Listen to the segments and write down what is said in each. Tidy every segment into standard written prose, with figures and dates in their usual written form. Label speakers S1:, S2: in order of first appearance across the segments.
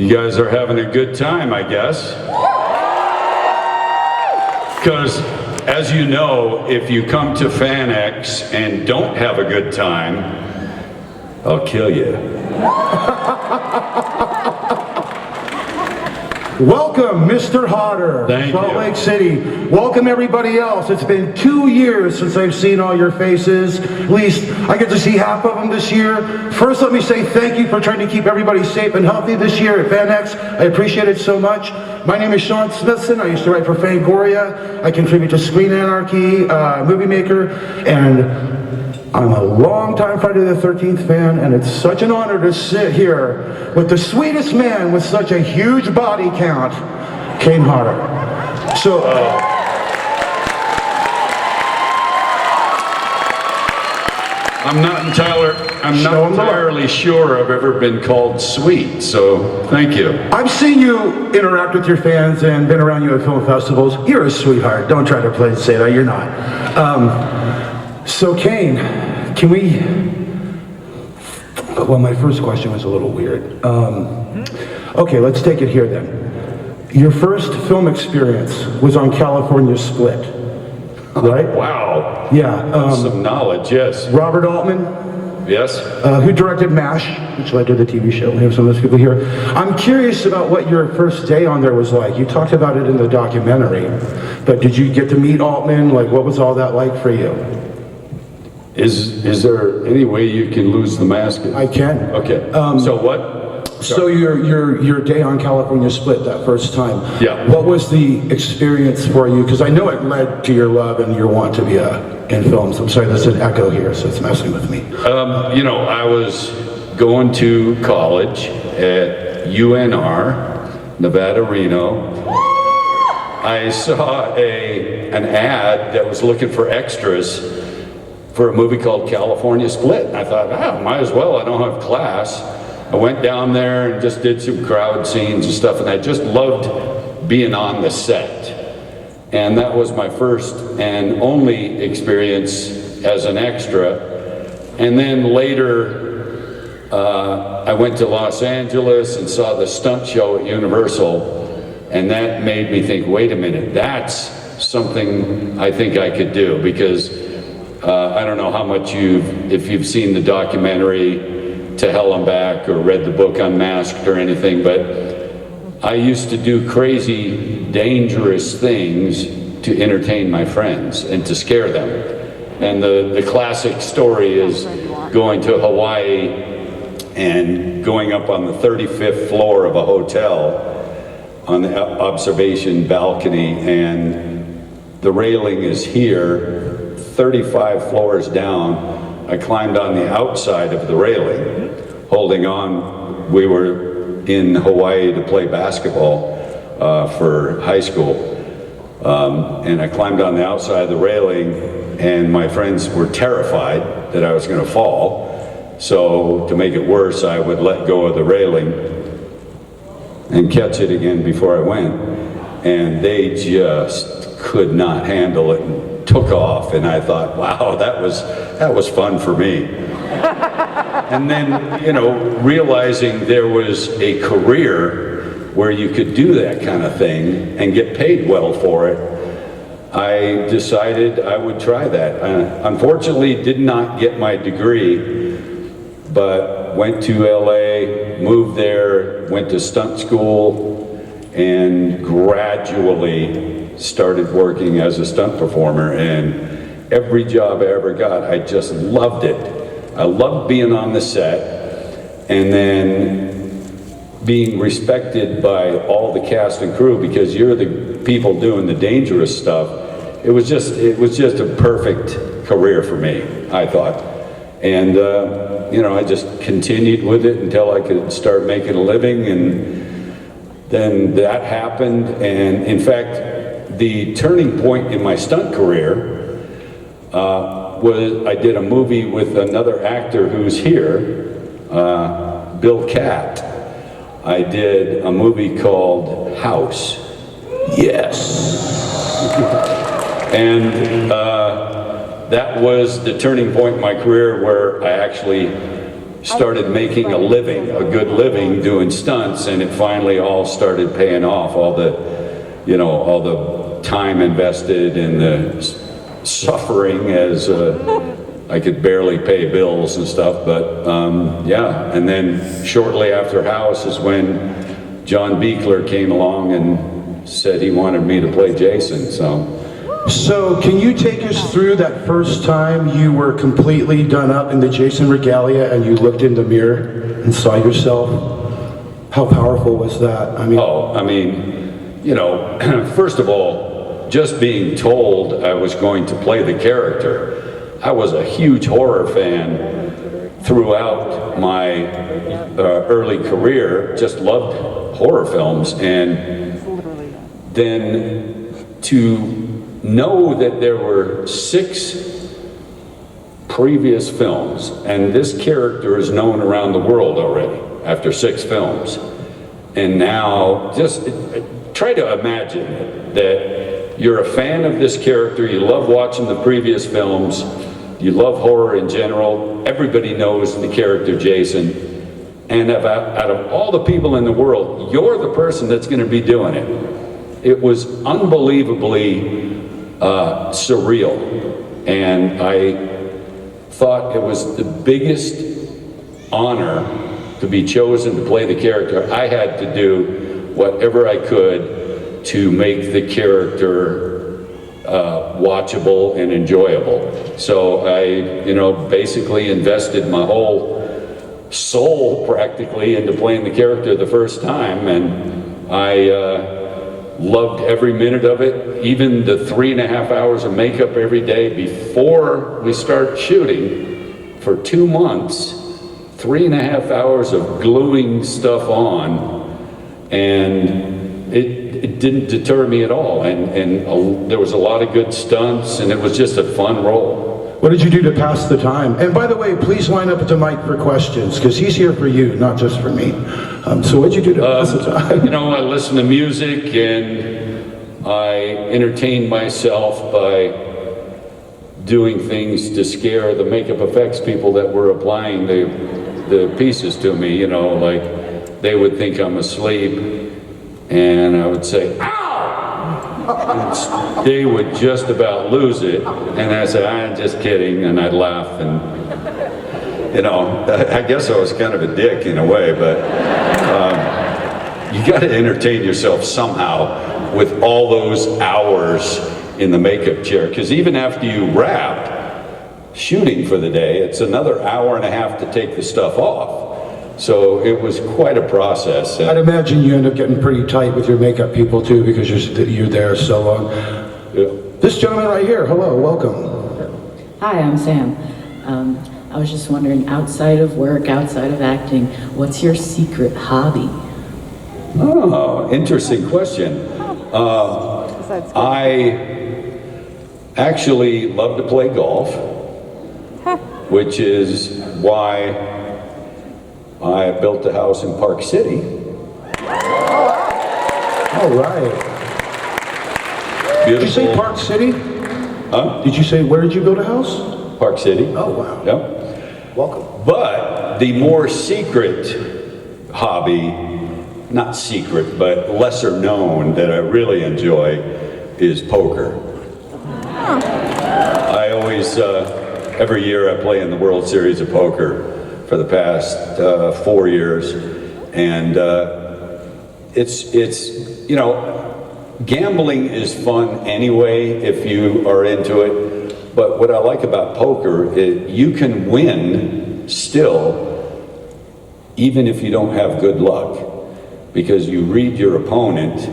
S1: You guys are having a good time, I guess. Because, as you know, if you come to FanX and don't have a good time, I'll kill you.
S2: Welcome, Mr. Hodder,
S1: Thank
S2: Salt
S1: you.
S2: Lake City. Welcome, everybody else. It's been 2 years since I've seen all your faces. At least I get to see half of them this year. First, let me say thank you for trying to keep everybody safe and healthy this year at FanX. I appreciate it so much. My name is Smithson. I used to write for Fangoria. I contribute to Screen Anarchy, Movie Maker, and I'm a long-time Friday the 13th fan, and it's such an honor to sit here with the sweetest man with such a huge body count, Kane Hodder. So,
S1: I'm not entirely sure I've ever been called sweet, so thank you.
S2: I've seen you interact with your fans and been around you at film festivals. You're a sweetheart. Don't try to say that. You're not. So, Kane, can we... Well, my first question was a little weird. Okay, let's take it here then. Your first film experience was on California Split, right?
S1: Wow.
S2: Yeah.
S1: Some knowledge, yes.
S2: Robert Altman,
S1: Yes?
S2: who directed MASH, which led to the TV show. We have some of those people here. I'm curious about what your first day on there was like. You talked about it in the documentary, but did you get to meet Altman? Like, what was all that like for you?
S1: Is there any way you can lose the mask?
S2: I can.
S1: Okay. So what?
S2: So your day on California Split that first time.
S1: Yeah.
S2: What was the experience for you? Because I know it led to your love and your want to be in films. I'm sorry, there's an echo here, so it's messing with me.
S1: You know, I was going to college at UNR, Nevada, Reno. I saw an ad that was looking for extras for a movie called California Split. I thought, might as well, I don't have class. I went down there and just did some crowd scenes and stuff, and I just loved being on the set. And that was my first and only experience as an extra. And then later, I went to Los Angeles and saw the stunt show at Universal, and that made me think, wait a minute, that's something I think I could do, because I don't know how much if you've seen the documentary To Hell and Back or read the book Unmasked or anything, but I used to do crazy, dangerous things to entertain my friends and to scare them. And the classic story is going to Hawaii and going up on the 35th floor of a hotel on the observation balcony, and the railing is here, 35 floors down. I climbed on the outside of the railing, holding on. We were in Hawaii to play basketball for high school. And I climbed on the outside of the railing, and my friends were terrified that I was going to fall. So to make it worse, I would let go of the railing and catch it again before I went. And they just could not handle it and took off. And I thought, wow, that was fun for me. And then, you know, realizing there was a career where you could do that kind of thing and get paid well for it, I decided I would try that. Unfortunately, did not get my degree, but went to LA, moved there, went to stunt school, and gradually started working as a stunt performer. And every job I ever got, I just loved it. I loved being on the set, and then being respected by all the cast and crew, because you're the people doing the dangerous stuff. It was just a perfect career for me, I thought. And you know, I just continued with it until I could start making a living, and then that happened. And in fact, the turning point in my stunt career was I did a movie with another actor who's here, Bill Catt. I did a movie called House. Yes. And that was the turning point in my career where I actually started making a living, a good living doing stunts, and it finally all started paying off. All the, you know, all the time invested and the suffering as I could barely pay bills and stuff, but yeah. And then shortly after House is when John Buechler came along and said he wanted me to play Jason,
S2: So can you take us through that first time you were completely done up in the Jason regalia and you looked in the mirror and saw yourself? How powerful was that?
S1: I mean, you know, first of all, just being told I was going to play the character. I was a huge horror fan throughout my early career, just loved horror films, and then to know that there were 6 previous films, and this character is known around the world already after 6 films. And now, just try to imagine that you're a fan of this character, you love watching the previous films, you love horror in general, everybody knows the character Jason, and out of all the people in the world, you're the person that's going to be doing it. It was unbelievably surreal, and I thought it was the biggest honor to be chosen to play the character. I had to do whatever I could to make the character watchable and enjoyable. So I, you know, basically invested my whole soul practically into playing the character the first time, and I loved every minute of it, even the 3.5 hours of makeup every day before we start shooting. For 2 months, 3.5 hours of gluing stuff on, and it didn't deter me at all, and there was a lot of good stunts, and it was just a fun role.
S2: What did you do to pass the time? And by the way, please line up to Mike for questions, because he's here for you, not just for me. So what did you do to pass the time?
S1: You know, I listened to music, and I entertained myself by doing things to scare the makeup effects people that were applying the pieces to me. You know, like they would think I'm asleep, and I would say, "Ow!" And they would just about lose it, and I said, "I'm just kidding," and I'd laugh, and you know, I guess I was kind of a dick in a way, but you got to entertain yourself somehow with all those hours in the makeup chair, because even after you wrap shooting for the day, it's another 1.5 hours to take the stuff off. So it was quite a process.
S2: I'd imagine you end up getting pretty tight with your makeup people too, because you're there so long.
S1: Yeah.
S2: This gentleman right here, hello, welcome.
S3: Hi, I'm Sam. I was just wondering, outside of work, outside of acting, what's your secret hobby?
S1: Oh, interesting question. I actually love to play golf, which is why I built a house in Park City.
S2: All right.
S1: Beautiful.
S2: Did you say Park City?
S1: Huh?
S2: Did you say, where did you build a house?
S1: Park City.
S2: Oh, wow.
S1: Yep.
S2: Welcome.
S1: But the more secret hobby, not secret, but lesser known, that I really enjoy is poker. I always, every year I play in the World Series of Poker for the past 4 years, and it's you know, gambling is fun anyway if you are into it, but what I like about poker is you can win still even if you don't have good luck, because you read your opponent,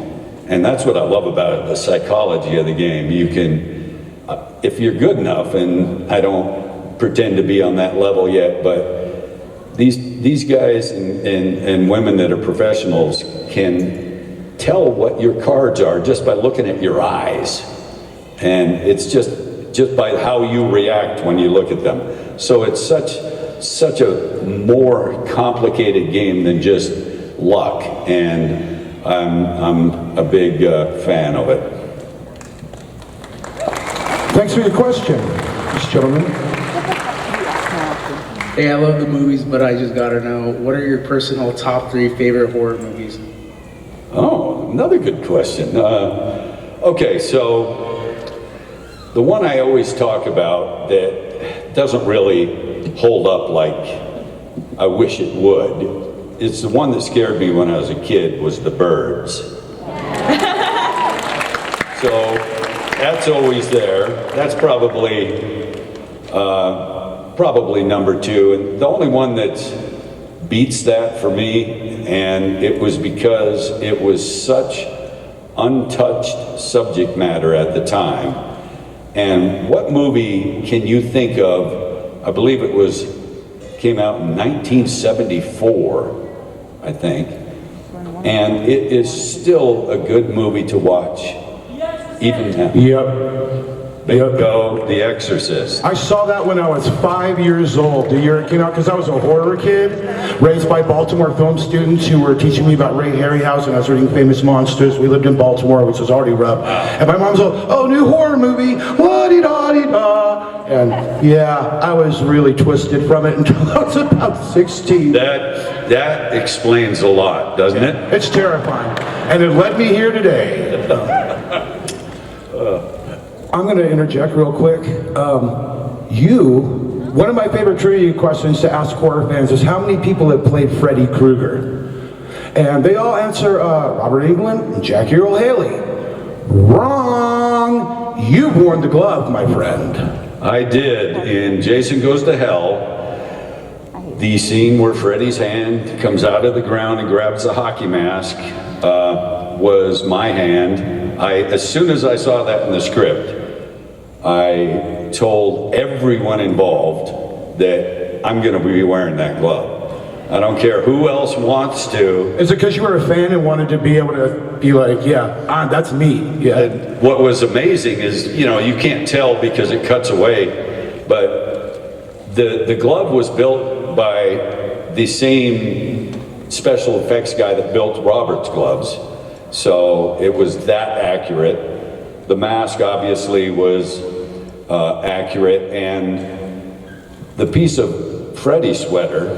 S1: and that's what I love about it, the psychology of the game. You can, if you're good enough, and I don't pretend to be on that level yet, but these guys and women that are professionals can tell what your cards are just by looking at your eyes, and it's just by how you react when you look at them. So it's such a more complicated game than just luck, and I'm a big fan of it.
S2: Thanks for your question, this gentleman.
S4: Hey, I love the movies, but I just gotta know, what are your personal top 3 favorite horror movies?
S1: Oh, another good question. Okay, so the one I always talk about that doesn't really hold up like I wish it would, it's the one that scared me when I was a kid, was The Birds. So that's always there. That's probably number 2, and the only one that beats that for me, and it was because it was such untouched subject matter at the time. And what movie can you think of? I believe it came out in 1974, I think, and it is still a good movie to watch, even now.
S2: Yep.
S1: Bingo, The Exorcist.
S2: I saw that when I was 5 years old, the year it came out, because I was a horror kid, raised by Baltimore film students who were teaching me about Ray Harryhausen. I was reading Famous Monsters. We lived in Baltimore, which was already rough. And my mom's like, oh, new horror movie, wa-dee-da-dee-da. And yeah, I was really twisted from it until I was about 16.
S1: That explains a lot, doesn't it?
S2: It's terrifying. And it led me here today. I'm going to interject real quick. One of my favorite trivia questions to ask horror fans is how many people have played Freddy Krueger? And they all answer Robert Englund and Jackie Earle Haley. Wrong! You've worn the glove, my friend.
S1: I did. In Jason Goes to Hell, the scene where Freddy's hand comes out of the ground and grabs the hockey mask was my hand. As soon as I saw that in the script, I told everyone involved that I'm going to be wearing that glove. I don't care who else wants to.
S2: Is it because you were a fan and wanted to be able to be like, yeah, that's me? Yeah.
S1: And what was amazing is, you can't tell because it cuts away, but the glove was built by the same special effects guy that built Robert's gloves. So it was that accurate. The mask obviously was accurate, and the piece of Freddy sweater,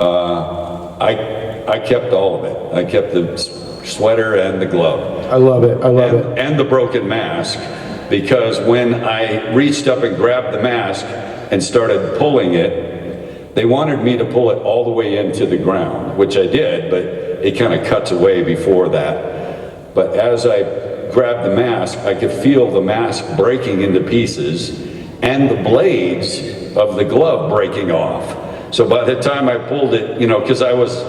S1: I kept all of it. I kept the sweater and the glove.
S2: I love it. I love it.
S1: And the broken mask, because when I reached up and grabbed the mask and started pulling it, they wanted me to pull it all the way into the ground, which I did, but it kind of cuts away before that. But as I grabbed the mask, I could feel the mask breaking into pieces and the blades of the glove breaking off. So by the time I pulled it, because I was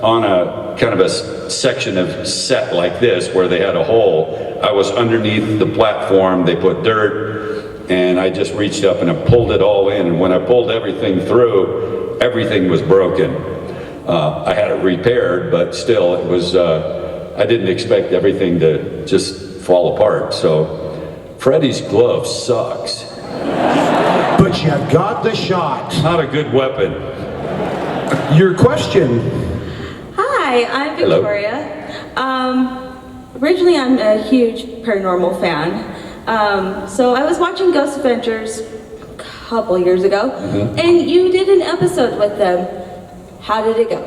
S1: on a kind of a section of set like this where they had a hole, I was underneath the platform, they put dirt, and I just reached up and I pulled it all in. And when I pulled everything through, everything was broken. I had it repaired, but still it was, I didn't expect everything to just fall apart. So Freddy's glove sucks.
S2: But you got the shot.
S1: Not a good weapon.
S2: Your question.
S5: Hi, I'm Victoria. Originally, I'm a huge paranormal fan. So I was watching Ghost Adventures a couple years ago, and you did an episode with them. How did it go?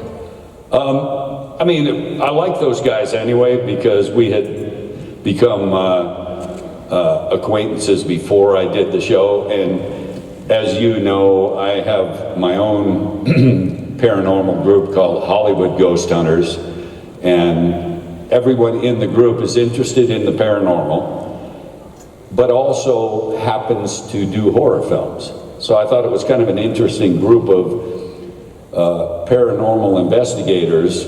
S1: I mean, I like those guys anyway because we had become acquaintances before I did the show, and as you know, I have my own paranormal group called Hollywood Ghost Hunters, and everyone in the group is interested in the paranormal, but also happens to do horror films. So I thought it was kind of an interesting group of paranormal investigators,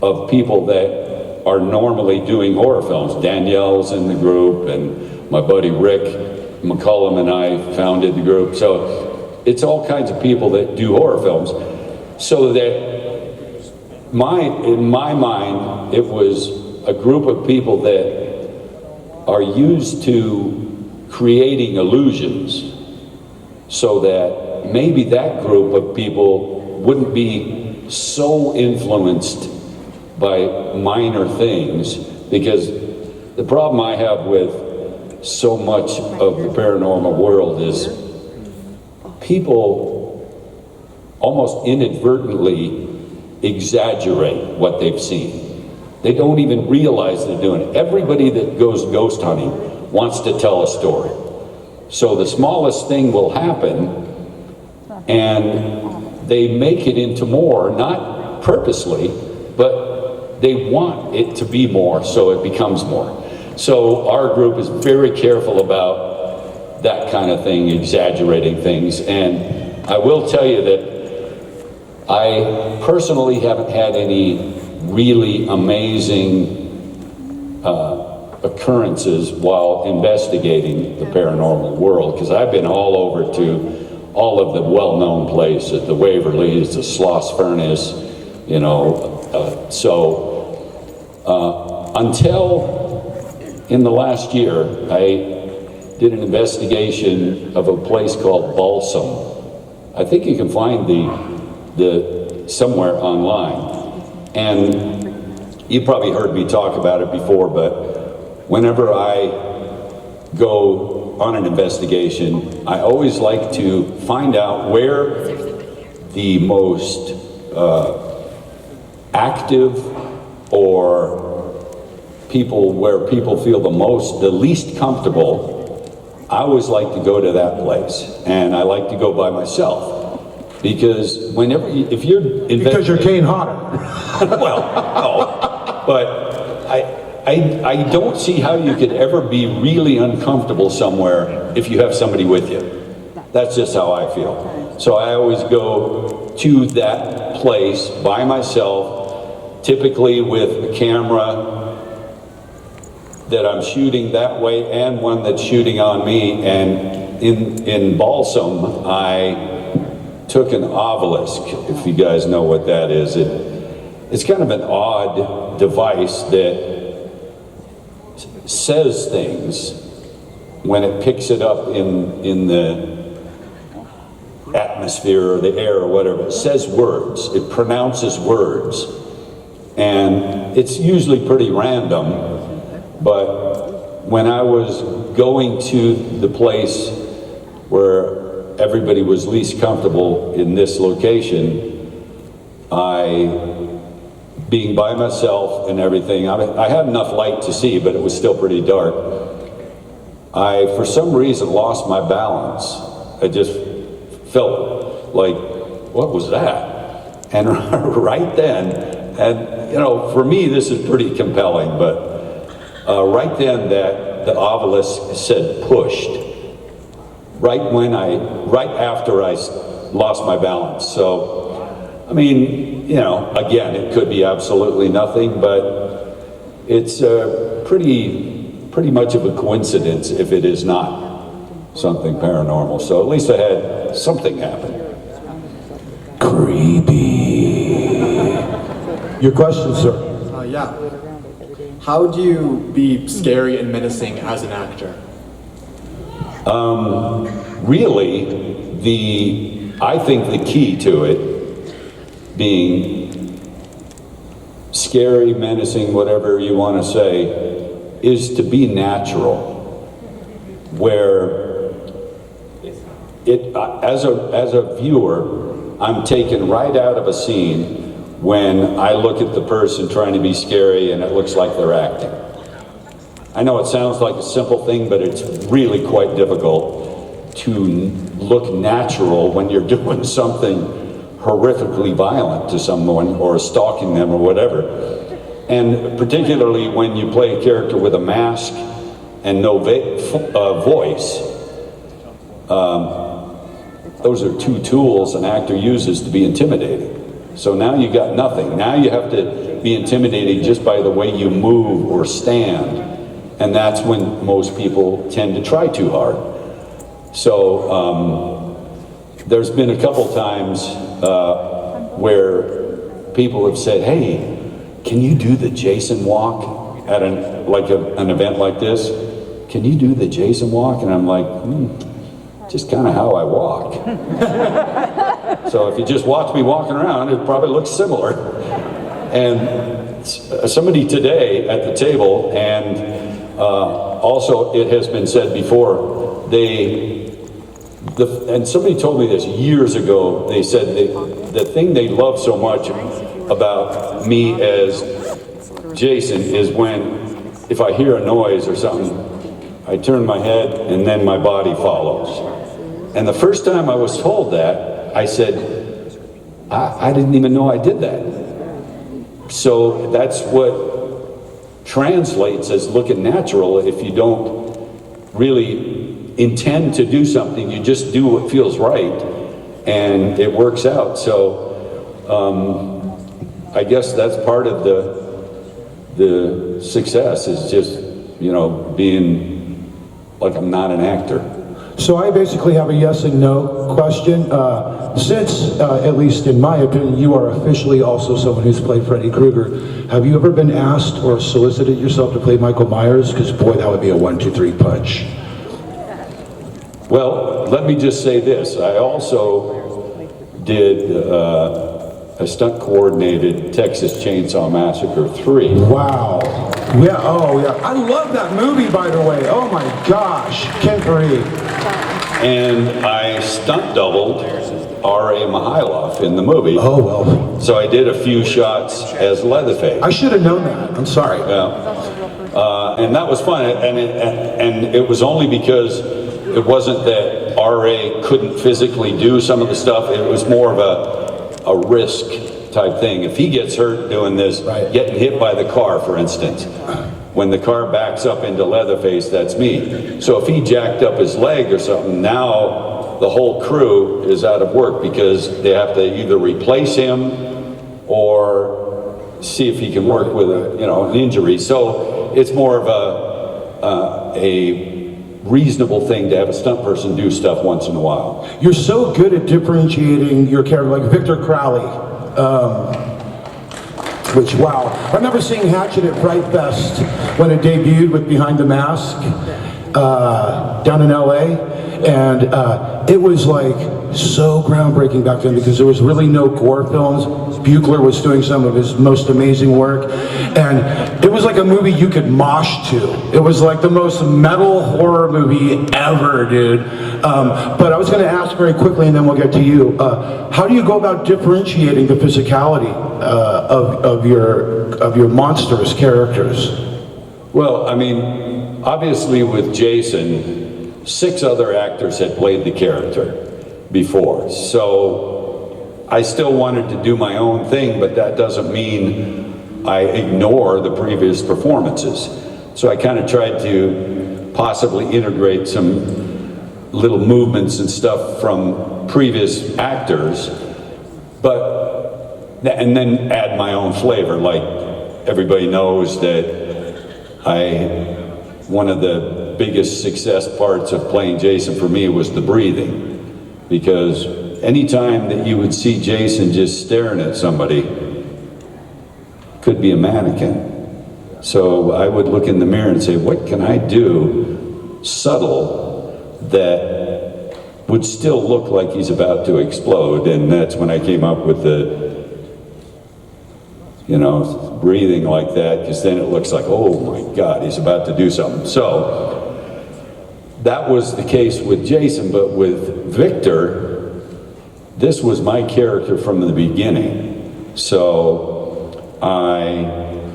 S1: of people that are normally doing horror films. Danielle's in the group, and my buddy Rick McCullum and I founded the group. So it's all kinds of people that do horror films. So that in my mind, it was a group of people that are used to creating illusions, so that maybe that group of people wouldn't be so influenced by minor things, because the problem I have with so much of the paranormal world is people almost inadvertently exaggerate what they've seen. They don't even realize they're doing it. Everybody that goes ghost hunting wants to tell a story. So the smallest thing will happen, and they make it into more, not purposely, but they want it to be more, so it becomes more. So our group is very careful about that kind of thing, exaggerating things. And I will tell you that I personally haven't had any really amazing occurrences while investigating the paranormal world, because I've been all over to all of the well-known places, the Waverleys, the Sloss Furnace, you know, until in the last year, I did an investigation of a place called Balsam. I think you can find the somewhere online. And you probably heard me talk about it before, but whenever I go on an investigation, I always like to find out where the most active or where people feel the least comfortable. I always like to go to that place, and I like to go by myself, because if you're
S2: Because you're Kane Hodder.
S1: well, no, but I don't see how you could ever be really uncomfortable somewhere if you have somebody with you. That's just how I feel. So I always go to that place by myself, typically with a camera that I'm shooting that way and one that's shooting on me. And in Balsam, I took an obelisk, if you guys know what that is. It's kind of an odd device that says things when it picks it up in the atmosphere or the air or whatever. It says words, it pronounces words, and it's usually pretty random. But when I was going to the place where everybody was least comfortable in this location, being by myself and everything, I had enough light to see, but it was still pretty dark. I, for some reason, lost my balance. I just felt like, what was that? And right then, and you know, for me, this is pretty compelling, but right then the obelisk said pushed, right after I lost my balance. So, I mean, you know, again, it could be absolutely nothing, but it's pretty much of a coincidence if it is not something paranormal. So at least I had something happen. Creepy.
S2: Your question, sir.
S6: Yeah. How do you be scary and menacing as an actor?
S1: Really, I think the key to it being scary, menacing, whatever you want to say, is to be natural. Where as a viewer, I'm taken right out of a scene when I look at the person trying to be scary and it looks like they're acting. I know it sounds like a simple thing, but it's really quite difficult to look natural when you're doing something horrifically violent to someone or stalking them or whatever. And particularly when you play a character with a mask and no voice, those are two tools an actor uses to be intimidating. So now you got nothing. Now you have to be intimidated just by the way you move or stand. And that's when most people tend to try too hard. So there's been a couple times where people have said, hey, can you do the Jason walk at an event like this? Can you do the Jason walk? And I'm like, just kind of how I walk. So if you just watch me walking around, it probably looks similar. And somebody today at the table, and also it has been said before, they and somebody told me this years ago. They said the thing they love so much about me as Jason is when, if I hear a noise or something, I turn my head and then my body follows. And the first time I was told that, I said, I didn't even know I did that. So that's what translates as looking natural. If you don't really intend to do something, you just do what feels right, and it works out. So I guess that's part of the success, is just, you know, being like I'm not an actor.
S2: So I basically have a yes and no question. Since, at least in my opinion, you are officially also someone who's played Freddy Krueger, have you ever been asked or solicited yourself to play Michael Myers? Because boy, that would be a 1-2-3 punch.
S1: Well, let me just say this. I also did a stunt coordinated Texas Chainsaw Massacre 3.
S2: Wow. Yeah, oh yeah. I love that movie, by the way. Oh my gosh. Can't breathe.
S1: And I stunt doubled R.A. Mihailov in the movie.
S2: Oh well.
S1: So I did a few shots as Leatherface.
S2: I should have known that. I'm sorry.
S1: Yeah. And that was fun. And it was only because it wasn't that R.A. couldn't physically do some of the stuff. It was more of a risk type thing. If he gets hurt doing this,
S2: right,
S1: getting hit by the car, for instance, when the car backs up into Leatherface, that's me. So if he jacked up his leg or something, now the whole crew is out of work because they have to either replace him or see if he can work with an injury. So it's more of a reasonable thing to have a stunt person do stuff once in a while.
S2: You're so good at differentiating your character, like Victor Crowley. Which, wow. I remember seeing Hatchet at Fright Fest when it debuted with Behind the Mask down in LA, and it was like so groundbreaking back then because there was really no gore films. Buechler was doing some of his most amazing work, and it was like a movie you could mosh to. It was like the most metal horror movie ever, dude. But I was going to ask very quickly, and then we'll get to you. How do you go about differentiating the physicality of your monstrous characters?
S1: Well, I mean, obviously with Jason, 6 other actors had played the character before, so I still wanted to do my own thing, but that doesn't mean I ignore the previous performances. So I kind of tried to possibly integrate some little movements and stuff from previous actors, and then add my own flavor. Like everybody knows that one of the biggest success parts of playing Jason for me was the breathing. Because anytime that you would see Jason just staring at somebody, could be a mannequin. So I would look in the mirror and say, what can I do subtle that would still look like he's about to explode? And that's when I came up with the, breathing like that, because then it looks like, oh my God, he's about to do something. So that was the case with Jason, but with Victor, this was my character from the beginning. So I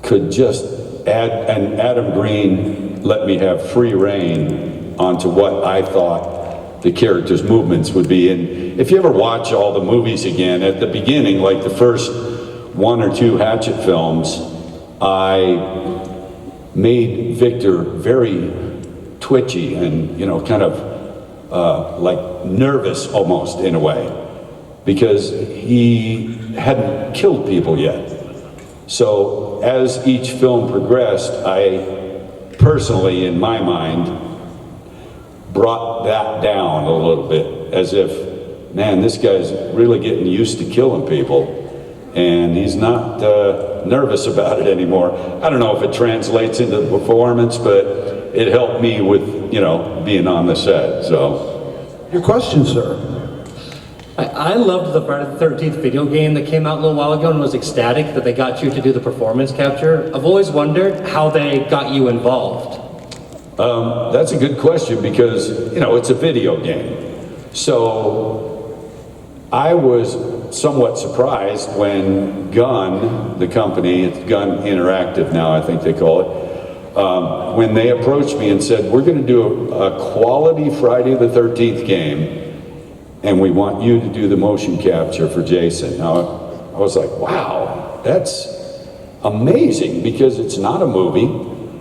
S1: could just add, and Adam Green let me have free reign onto what I thought the character's movements would be. And if you ever watch all the movies again, at the beginning, like the first 1 or 2 Hatchet films, I made Victor very twitchy and, kind of like nervous almost in a way, because he hadn't killed people yet. So as each film progressed, I personally, in my mind, brought that down a little bit, as if, man, this guy's really getting used to killing people, and he's not nervous about it anymore. I don't know if it translates into the performance, but it helped me with, being on the set, so.
S2: Your question, sir.
S7: I loved the Friday the 13th video game that came out a little while ago and was ecstatic that they got you to do the performance capture. I've always wondered how they got you involved.
S1: That's a good question because, you know, it's a video game. So I was somewhat surprised when Gun, the company, it's Gun Interactive now, I think they call it, when they approached me and said, we're going to do a quality Friday the 13th game, and we want you to do the motion capture for Jason. Now, I was like, wow, that's amazing, because it's not a movie,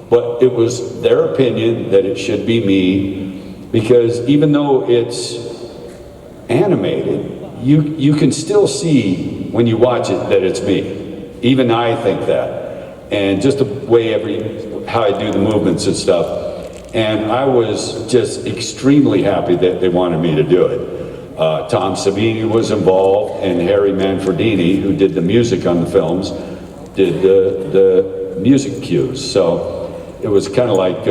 S1: but it was their opinion that it should be me, because even though it's animated, you can still see when you watch it that it's me. Even I think that. And just the way how I do the movements and stuff. And I was just extremely happy that they wanted me to do it. Tom Savini was involved, and Harry Manfredini, who did the music on the films, did the music cues. So it was kind of like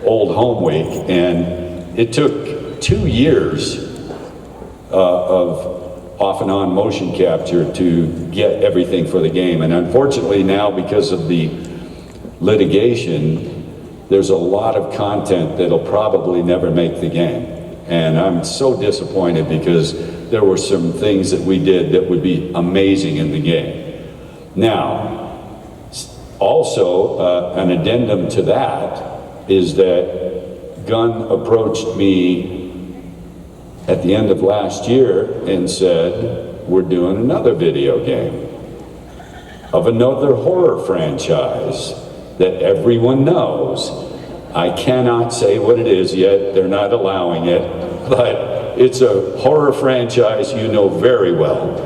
S1: old home week, and it took 2 years of off and on motion capture to get everything for the game. And unfortunately now, because of the litigation, there's a lot of content that'll probably never make the game. And I'm so disappointed, because there were some things that we did that would be amazing in the game. Now, also an addendum to that is that Gunn approached me at the end of last year and said, we're doing another video game of another horror franchise that everyone knows. I cannot say what it is yet, they're not allowing it, but it's a horror franchise you know very well.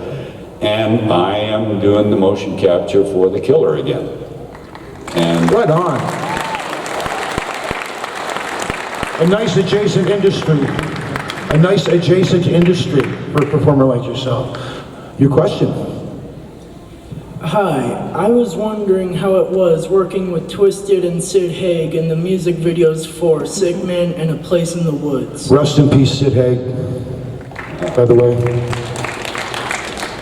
S1: And I am doing the motion capture for The Killer again. And
S2: Right on. A nice adjacent industry. A nice adjacent industry for a performer like yourself. Your question?
S8: Hi, I was wondering how it was working with Twisted and Sid Haig in the music videos for Sick Man and A Place in the Woods.
S2: Rest in peace, Sid Haig, by the way.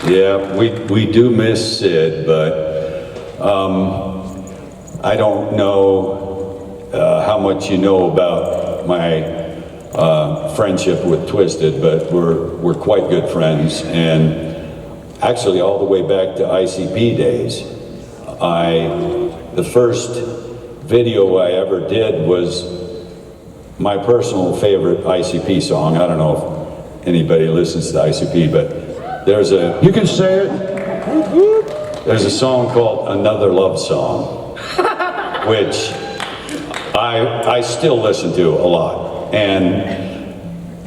S1: yeah, we do miss Sid, but I don't know how much you know about my friendship with Twisted, but we're quite good friends, and actually all the way back to ICP days. The first video I ever did was my personal favorite ICP song. I don't know if anybody listens to ICP, but
S2: You can say it.
S1: there's a song called Another Love Song, which I still listen to a lot. And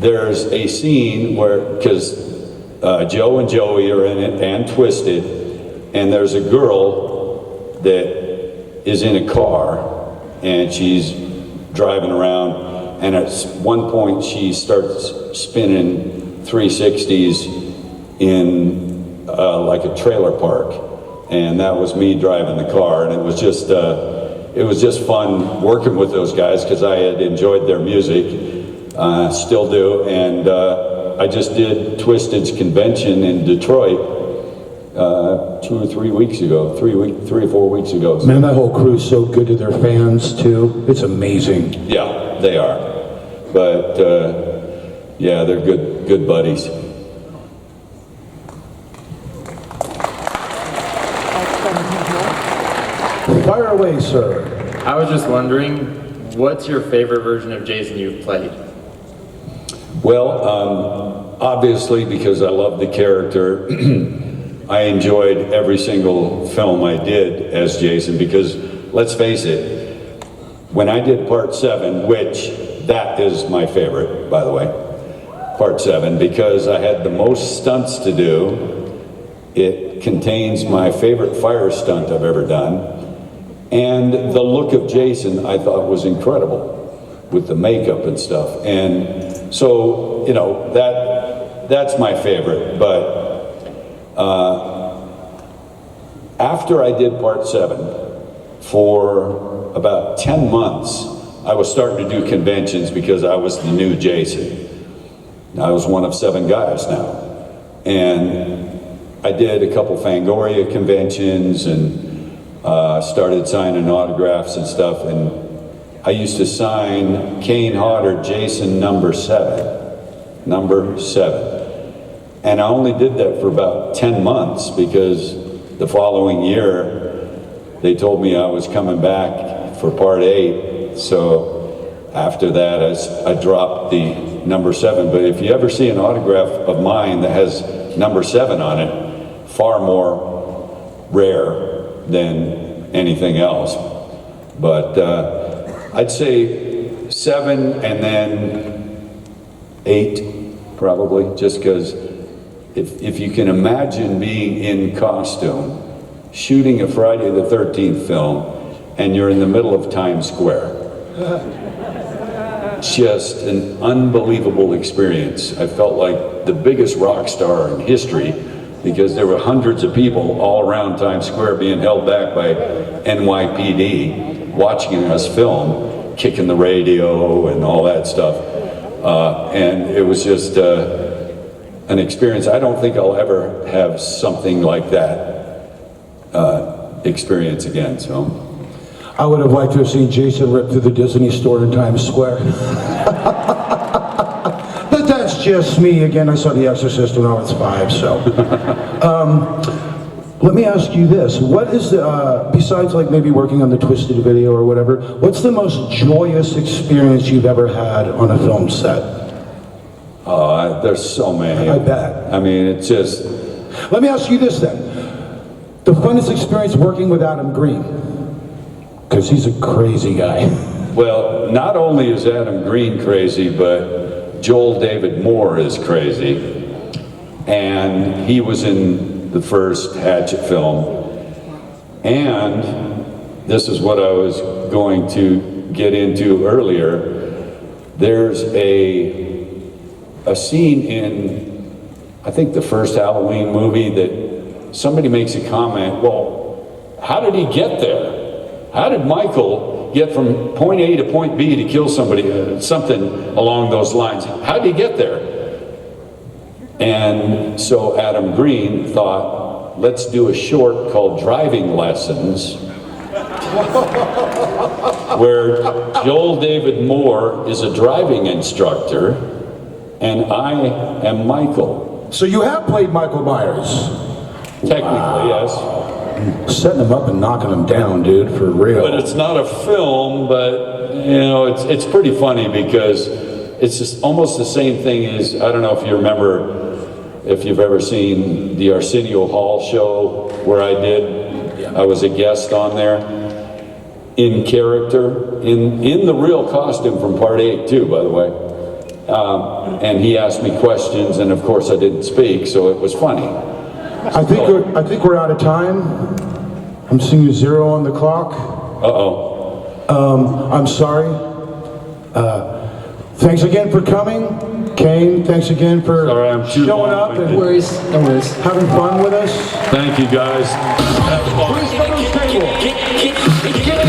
S1: there's a scene where, because Joe and Joey are in it, and Twisted, and there's a girl that is in a car, and she's driving around, and at one point she starts spinning 360s in like a trailer park, and that was me driving the car, and it was just fun working with those guys, because I had enjoyed their music, still do, and I just did Twisted's convention in Detroit 2 or 3 weeks ago, 3 or 4 weeks ago.
S2: Man, that whole crew's so good to their fans too. It's amazing.
S1: Yeah, they are, but yeah, they're good buddies.
S2: Fire away, sir.
S6: I was just wondering, what's your favorite version of Jason you've played?
S1: Well, obviously, because I love the character, I enjoyed every single film I did as Jason, because let's face it, when I did Part 7, which that is my favorite, by the way, Part 7, because I had the most stunts to do. It contains my favorite fire stunt I've ever done. And the look of Jason I thought was incredible with the makeup and stuff. And so, you know, that's my favorite. But after I did Part 7, for about 10 months, I was starting to do conventions because I was the new Jason. I was one of 7 guys now. And I did a couple Fangoria conventions and started signing autographs and stuff. And I used to sign Kane Hodder, Jason number 7. And I only did that for about 10 months because the following year, they told me I was coming back for part 8. So after that, I dropped the number 7. But if you ever see an autograph of mine that has number 7 on it, far more rare than anything else. But I'd say 7 and then 8, probably, just because if you can imagine being in costume, shooting a Friday the 13th film, and you're in the middle of Times Square. Just an unbelievable experience. I felt like the biggest rock star in history because there were hundreds of people all around Times Square being held back by NYPD watching us film, kicking the radio and all that stuff. And it was just an experience. I don't think I'll ever have something like that experience again, so.
S2: I would have liked to have seen Jason rip through the Disney store in Times Square. But that's just me. Again, I saw The Exorcist when I was 5, so. Let me ask you this. What is the, besides like maybe working on the Twisted video or whatever, what's the most joyous experience you've ever had on a film set?
S1: There's so many.
S2: I bet.
S1: I mean, it's just.
S2: Let me ask you this then. The funnest experience working with Adam Green? Because he's a crazy guy.
S1: Well, not only is Adam Green crazy, but Joel David Moore is crazy. And he was in the first Hatchet film. And this is what I was going to get into earlier. There's a scene in, I think, the first Halloween movie that somebody makes a comment, well, how did he get there? How did Michael get from point A to point B to kill somebody, something along those lines? How did he get there? And so Adam Green thought, let's do a short called Driving Lessons, where Joel David Moore is a driving instructor, and I am Michael.
S2: So you have played Michael Myers?
S1: Technically, yes.
S2: Setting him up and knocking him down, dude, for real.
S1: But it's not a film, but you know, it's pretty funny because it's just almost the same thing as, I don't know if you remember, if you've ever seen the Arsenio Hall show where I was a guest on there, in character, in the real costume from part 8 too, by the way. And he asked me questions, and of course I didn't speak, so it was funny.
S2: I think we're out of time. I'm seeing 0 on the clock. I'm sorry. Thanks again for coming. Kane, thanks again for showing up and
S7: No worries.
S2: having fun with us.
S1: Thank you, guys.
S2: Please come to the table.